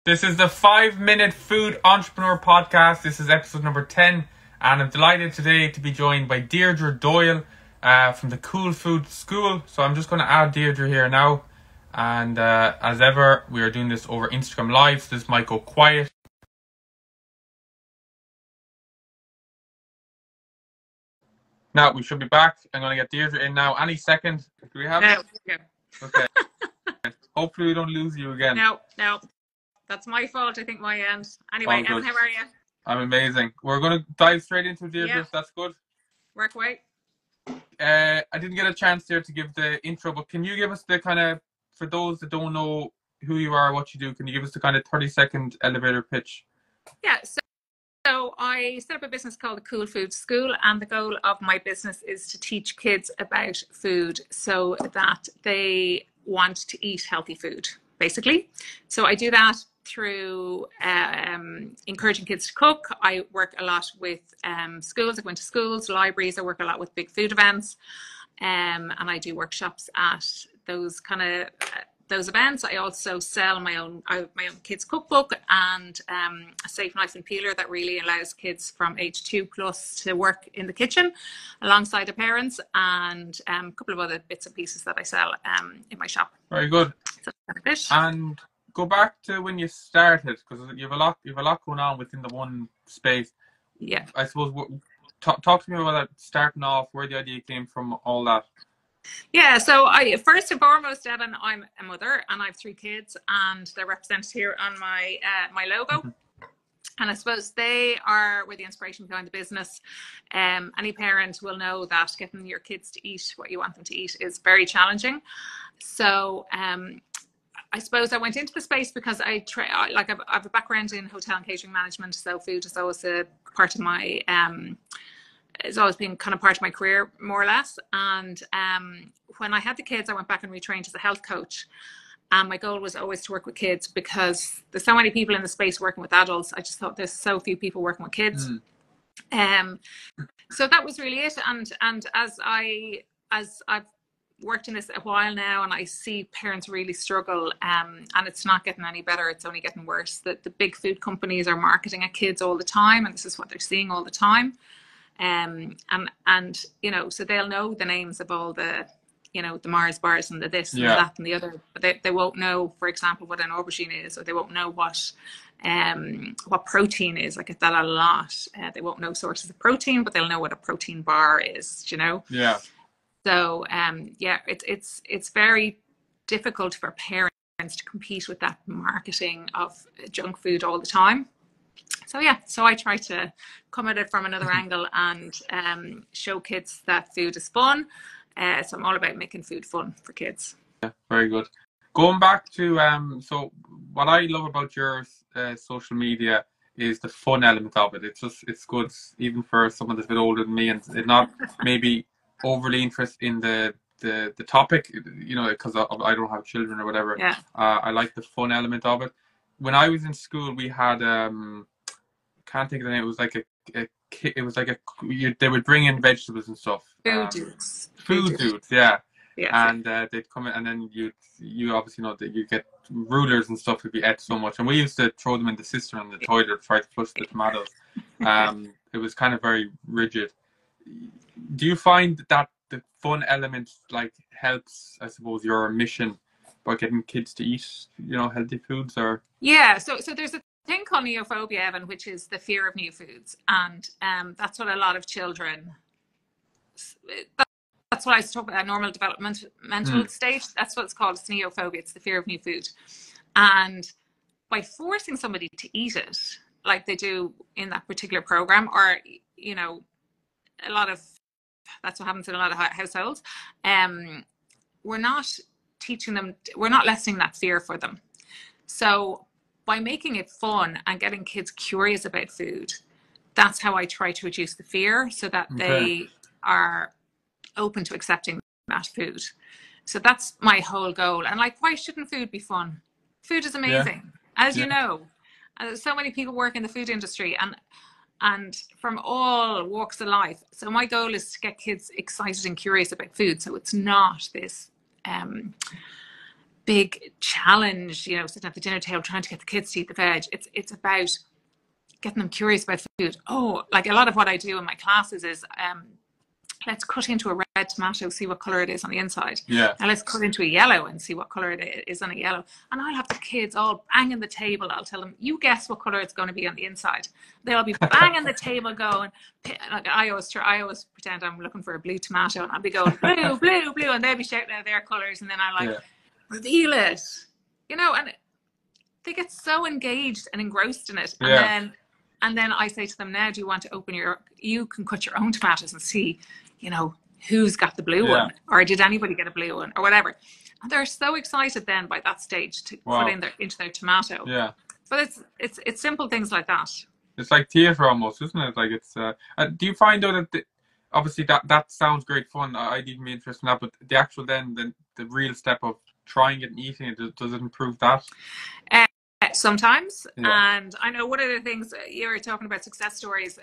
This is the 5 Minute Food Entrepreneur Podcast. This is episode number 10, and I'm delighted today to be joined by Deirdre Doyle from the Cool Food School. So I'm just going to add Deirdre here now, and as ever, we are doing this over Instagram Live, so this might go quiet. Now, we should be back. I'm going to get Deirdre in now. Any second. Do we have it? No. Okay. Hopefully we don't lose you again. No. That's my fault, I think, my end. Anyway, Evan, how are you? I'm amazing. We're going to dive straight into it, Deirdre, if that's good. Work away. I didn't get a chance there to give the intro, but can you give us the kind of, for those that don't know who you are, what you do, can you give us the kind of 30-second elevator pitch? Yeah, so I set up a business called the Cool Food School, and the goal of my business is to teach kids about food so that they want to eat healthy food, basically. So I do that through encouraging kids to cook. I work a lot with schools. I go into schools, libraries. I work a lot with big food events, and I do workshops at those those events. I also sell my own kids cookbook and a safe knife and peeler that really allows kids from age 2+ to work in the kitchen alongside their parents, and a couple of other bits and pieces that I sell in my shop. Very good. So that's kind of it. And go back to when you started, because you have a lot going on within the one space. Yeah. I suppose talk to me about that, starting off, where the idea came from, all that. Yeah, so first and foremost, Evan, I'm a mother and I have 3 kids, and they're represented here on my my logo. Mm-hmm. And I suppose they were the inspiration behind the business. Any parent will know that getting your kids to eat what you want them to eat is very challenging. So I suppose I went into the space because I have a background in hotel and catering management, so food is always a part of my it's always been kind of part of my career, more or less. And when I had the kids, I went back and retrained as a health coach. And my goal was always to work with kids, because there's so many people in the space working with adults. I just thought there's so few people working with kids. So that was really it. And as I've worked in this a while now, and I see parents really struggle, and it's not getting any better, it's only getting worse. That the big food companies are marketing at kids all the time, and this is what they're seeing all the time. And so they'll know the names of all the, the Mars bars and the this and that and the other, but they won't know, for example, what an aubergine is, or they won't know what protein is. I get that a lot. They won't know sources of protein, but they'll know what a protein bar is, Yeah. So it's very difficult for parents to compete with that marketing of junk food all the time. So I try to come at it from another angle and show kids that food is fun. So I'm all about making food fun for kids. Yeah, very good. Going back to so what I love about your social media is the fun element of it. It's good even for someone that's a bit older than me, and it's not maybe overly interested in the topic, because I don't have children or whatever. Yeah. I like the fun element of it. When I was in school, we had can't think of the name. It was like they would bring in vegetables and stuff. Food dudes. Food dudes, yeah. Yeah. And they'd come in, and then you obviously know that you get rulers and stuff if you ate so much. And we used to throw them in the cistern in the toilet to try to flush the tomatoes. It was kind of very rigid. Do you find that the fun element helps, I suppose, your mission by getting kids to eat, healthy foods? Or so there's a thing called neophobia, Evan, which is the fear of new foods, and that's what a lot of children. That's what I talk about, a normal developmental stage. That's what it's called. It's neophobia. It's the fear of new food, and by forcing somebody to eat it, like they do in that particular program, or that's what happens in a lot of households. We're not teaching them. We're not lessening that fear for them. So by making it fun and getting kids curious about food, that's how I try to reduce the fear, so that they are open to accepting that food. So that's my whole goal. And why shouldn't food be fun? Food is amazing, as you know. So many people work in the food industry and from all walks of life. So my goal is to get kids excited and curious about food. So it's not this big challenge, you know, sitting at the dinner table trying to get the kids to eat the veg. It's about getting them curious about food. Oh, like a lot of what I do in my classes is let's cut into a red tomato, see what color it is on the inside. Yeah. Now let's cut into a yellow and see what color it is on a yellow. And I'll have the kids all banging the table. I'll tell them, you guess what color it's going to be on the inside. They'll be banging the table going, like I always pretend I'm looking for a blue tomato, and I'll be going blue, blue, blue, and they'll be shouting out their colors, and then I like reveal it, you know, and they get so engaged and engrossed in it. And then I say to them, now do you want to open you can cut your own tomatoes and see, you know, who's got the blue one, or did anybody get a blue one, or whatever. And they're so excited then by that stage to put into their tomato. Yeah. But it's simple things like that. It's like theatre almost, isn't it? Like it's. Do you find out that obviously that sounds great fun? I'd even be interested in that, but the actual the real step of trying it and eating it, does it improve that? Sometimes, and I know one of the things you were talking about success stories.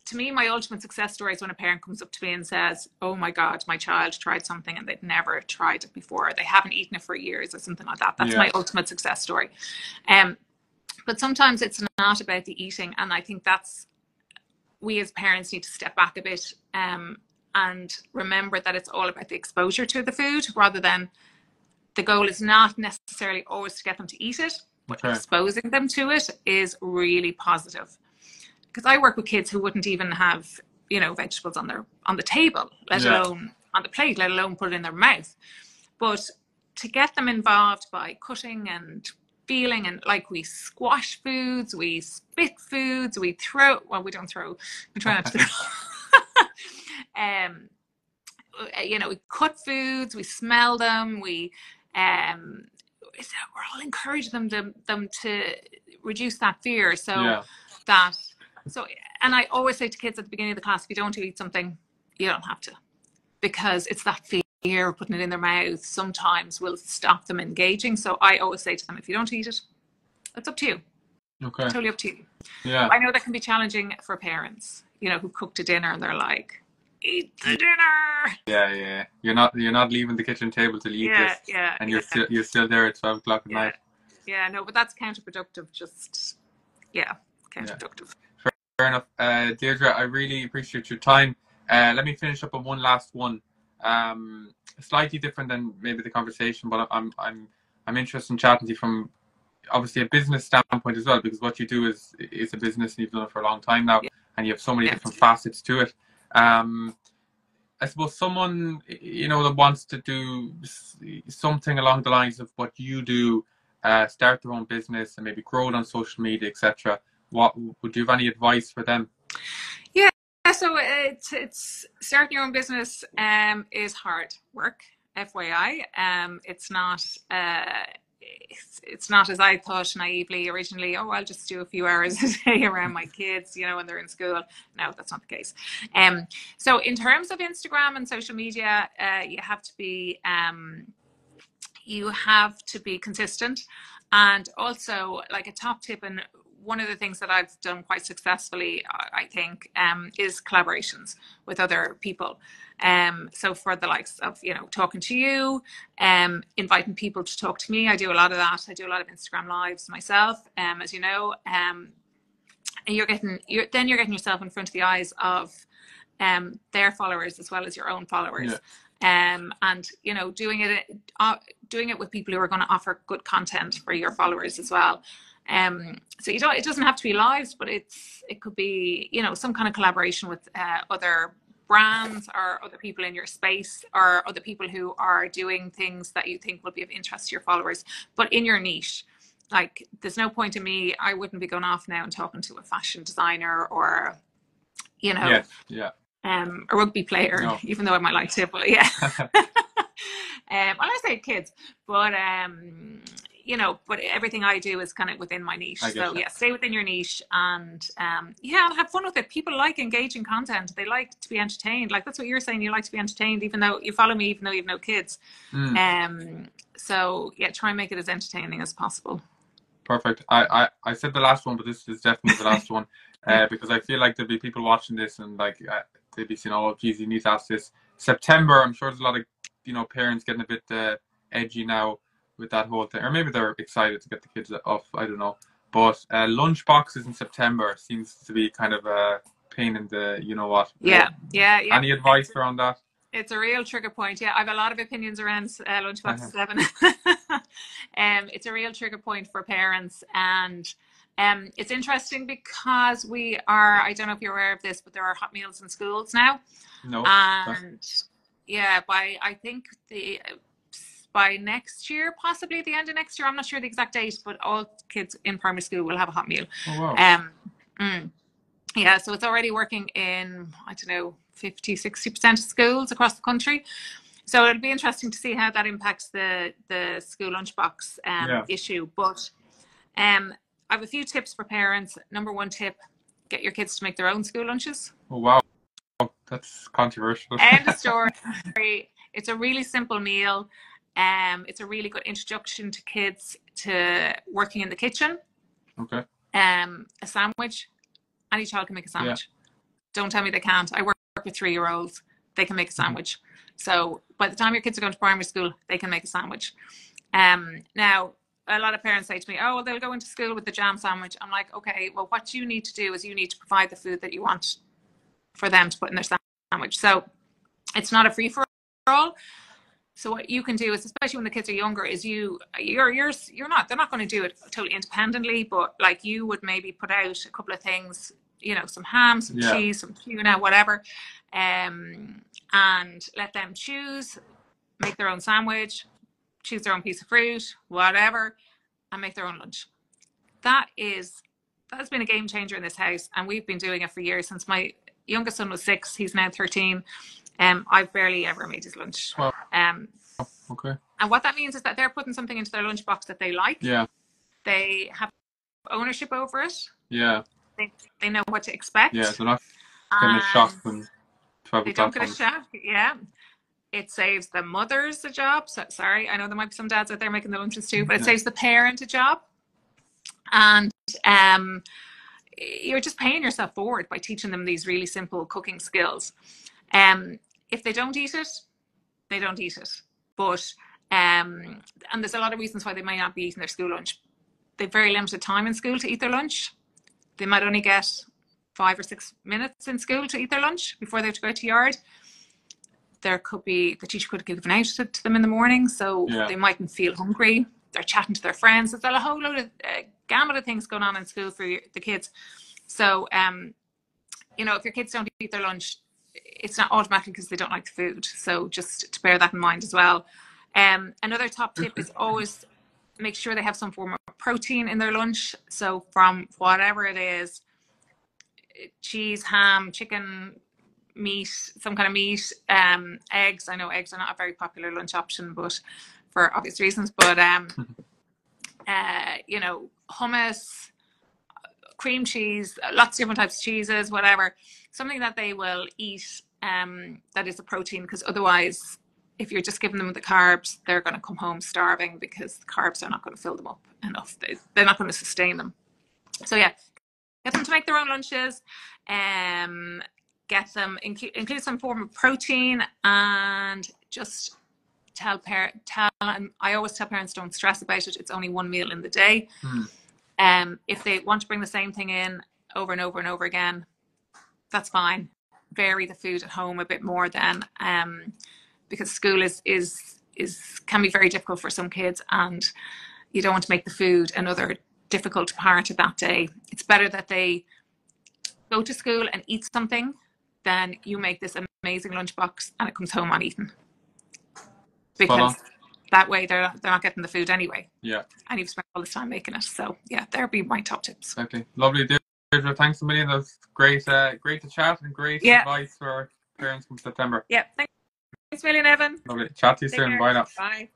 To me, my ultimate success story is when a parent comes up to me and says, "Oh my God, my child tried something and they've never tried it before. They haven't eaten it for years," or something like that. That's my ultimate success story. But sometimes it's not about the eating, and I think we as parents need to step back a bit and remember that it's all about the exposure to the food, rather than the goal is not necessarily always to get them to eat it, but exposing them to it is really positive. Because I work with kids who wouldn't even have, you know, vegetables on the table, let alone on the plate, let alone put it in their mouth. But to get them involved by cutting and feeling, and like we squash foods, we spit foods, we don't throw, we try not to throw. You know, we cut foods, we smell them, we're all encouraging them to reduce that fear. And I always say to kids at the beginning of the class, if you don't eat something, you don't have to, because it's that fear of putting it in their mouth sometimes will stop them engaging. So I always say to them, if you don't eat it, it's up to you. Okay. It's totally up to you. Yeah. I know that can be challenging for parents, you know, who cooked a dinner and they're like, eat the dinner. Yeah. You're not leaving the kitchen table till you eat this. Yeah. And you're still there at 12 o'clock at night. Yeah, no, but that's counterproductive. Counterproductive. Fair enough. Deirdre, I really appreciate your time. Let me finish up on one last one. Slightly different than maybe the conversation, but I'm interested in chatting to you from obviously a business standpoint as well, because what you do is a business and you've done it for a long time now, and you have so many different facets to it. I suppose someone, you know, that wants to do something along the lines of what you do, start their own business and maybe grow it on social media, etc. What would you have any advice for them? Yeah, so it's starting your own business is hard work, FYI. It's not as I thought naively originally. Oh, I'll just do a few hours a day around my kids, you know, when they're in school. No, that's not the case. So in terms of Instagram and social media, you have to be consistent, and also like a top tip, and one of the things that I've done quite successfully, I think, is collaborations with other people. So for the likes of, you know, talking to you, inviting people to talk to me, I do a lot of that. I do a lot of Instagram lives myself, as you know. And you're getting yourself in front of the eyes of their followers as well as your own followers. And you know, doing it with people who are going to offer good content for your followers as well. So it doesn't have to be lives, but it could be, you know, some kind of collaboration with other brands or other people in your space, or other people who are doing things that you think will be of interest to your followers, but in your niche. Like, there's no point in me, I wouldn't be going off now and talking to a fashion designer or, you know, a rugby player, even though I might like to, but well, I say kids, but you know, but everything I do is kind of within my niche. So stay within your niche, and have fun with it. People like engaging content. They like to be entertained. Like, that's what you're saying. You like to be entertained, even though you follow me, even though you've no kids. So try and make it as entertaining as possible. Perfect. I said the last one, but this is definitely the last one, because I feel like there'll be people watching this and like they'll be saying, "Oh, geez, you need to ask this." September, I'm sure there's a lot of, you know, parents getting a bit edgy now with that whole thing, or maybe they're excited to get the kids off. I don't know. But lunch boxes in September seems to be kind of a pain in the you know what. Yeah. Any advice around that? It's a real trigger point. Yeah, I have a lot of opinions around lunchboxes, Evan. It's a real trigger point for parents, and it's interesting because I don't know if you're aware of this, but there are hot meals in schools now. No. And yeah, I think by next year, possibly the end of next year, I'm not sure the exact date, but all kids in primary school will have a hot meal. Oh, wow. Yeah, so it's already working in, I don't know, 50-60% of schools across the country. So it'll be interesting to see how that impacts the school lunchbox issue. But I have a few tips for parents. Number one tip, get your kids to make their own school lunches. Oh, wow. That's controversial. End of story. It's a really simple meal. It's a really good introduction to kids to working in the kitchen. Okay. A sandwich. Any child can make a sandwich. Yeah. Don't tell me they can't. I work with 3-year-olds. They can make a sandwich. So by the time your kids are going to primary school, they can make a sandwich. Now, a lot of parents say to me, oh, well, they'll go into school with the jam sandwich. I'm like, okay, well, what you need to do is you need to provide the food that you want for them to put in their sandwich. So it's not a free-for-all. So what you can do is, especially when the kids are younger, is they're not going to do it totally independently, but like you would maybe put out a couple of things, you know, some ham, some cheese, some tuna, whatever, and let them choose, make their own sandwich, choose their own piece of fruit, whatever, and make their own lunch. That has been a game changer in this house, and we've been doing it for years. Since my youngest son was 6, he's now 13. I've barely ever made his lunch. Well, okay. And what that means is that they're putting something into their lunchbox that they like. Yeah. They have ownership over it. Yeah. They know what to expect. Yeah, they're not getting a shock when 12 they don't get a shock. Yeah. It saves the mothers a job. So, sorry, I know there might be some dads out there making the lunches too, but it saves the parent a job. And you're just paying yourself forward by teaching them these really simple cooking skills. If they don't eat it, they don't eat it. But and there's a lot of reasons why they might not be eating their school lunch. They've very limited time in school to eat their lunch. They might only get 5 or 6 minutes in school to eat their lunch before they have to go to yard. There could be, the teacher could have given out to them in the morning, so they mightn't feel hungry. They're chatting to their friends. There's a whole load of gamut of things going on in school for the kids. So, you know, if your kids don't eat their lunch, it's not automatically because they don't like the food. So just to bear that in mind as well. Another top tip is always make sure they have some form of protein in their lunch. So from whatever it is, cheese, ham, chicken, meat, some kind of meat, eggs. I know eggs are not a very popular lunch option, but for obvious reasons. But you know, hummus, cream cheese, lots of different types of cheeses, whatever. Something that they will eat that is a protein, because otherwise, if you're just giving them the carbs, they're going to come home starving because the carbs are not going to fill them up enough. They're not going to sustain them. So yeah, get them to make their own lunches. Get them include some form of protein, and just I always tell parents, don't stress about it. It's only one meal in the day. If they want to bring the same thing in over and over and over again, that's fine. Vary the food at home a bit more then, because school can be very difficult for some kids, and you don't want to make the food another difficult part of that day. It's better that they go to school and eat something than you make this amazing lunchbox and it comes home uneaten. Because that way they're not getting the food anyway. Yeah. And you've spent all this time making it. So yeah, there'll be my top tips. Okay. Lovely. Deirdre, thanks a million. That was great. Great to chat, and great advice for parents from September. Yeah. Thanks a million, Evan. Lovely. Chat to you soon. Bye now. Bye.